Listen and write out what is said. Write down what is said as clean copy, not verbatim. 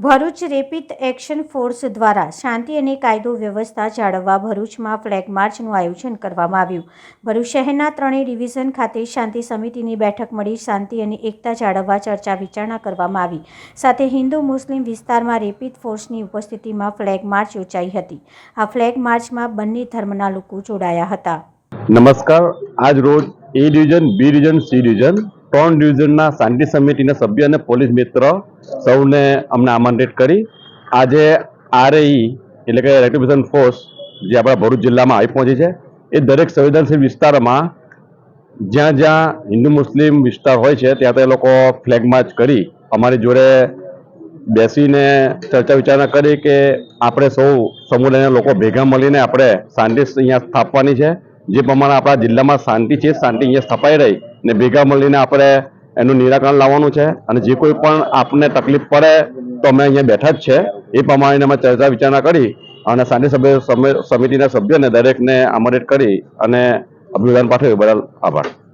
Bharuch rapid action force દ્વારા શાંતિ અને કાયદો વ્યવસ્થા જાળવવા ભરૂચમાં ફ્લેગ માર્ચનું આયોજન કરવામાં આવ્યું। ભરૂચ શહેરના ત્રણેય ડિવિઝન ખાતે શાંતિ સમિતિની બેઠક મળી શાંતિ અને એકતા જાળવવા ચર્ચા વિચારણા કરવામાં આવી। સાથે હિન્દુ મુસ્લિમ વિસ્તારમાં રેપિડ ફોર્સની ઉપસ્થિતિમાં ફ્લેગ માર્ચ યોજાઈ હતી। આ ફ્લેગ માર્ચમાં બંને ધર્મના લોકો જોડાયા હતા। નમસ્કાર, આજ રોજ A division, B division, C division ત્રણ ડિવિઝનના શાંતિ સમિતિના સભ્ય અને પોલીસ મિત્ર સૌને અમને આમંત્રિત કરી આજે આરઈ એટલે કે રેપિડ ફોર્સ જે આપણા ભરૂચ જિલ્લામાં આવી પહોંચી છે એ દરેક સંવેદનશીલ વિસ્તારમાં જ્યાં જ્યાં હિન્દુ મુસ્લિમ વિસ્તાર હોય છે ત્યાં તે લોકો ફ્લેગ માર્ચ કરી અમારી જોડે બેસીને ચર્ચા વિચારણા કરી કે આપણે સૌ સમુદાયના લોકો ભેગા મળીને આપણે શાંતિ અહીંયા સ્થાપવાની છે। જે પ્રમાણે આપણા જિલ્લામાં શાંતિ છે, શાંતિ અહીંયા સ્થપાઈ રહી ને ભેગા મળીને આપણે એનું નિરાકરણ લાવવાનું છે અને જે કોઈ પણ આપને તકલીફ પડે તો અમે અહીંયા બેઠા જ છે। એ પ્રમાણે અમે ચર્ચા વિચારણા કરી અને શાંતિ સમિતિના સભ્યોને દરેકને આમંત્રિત કરી અને અભિવાદન પાઠવ્યું બદલ આભાર।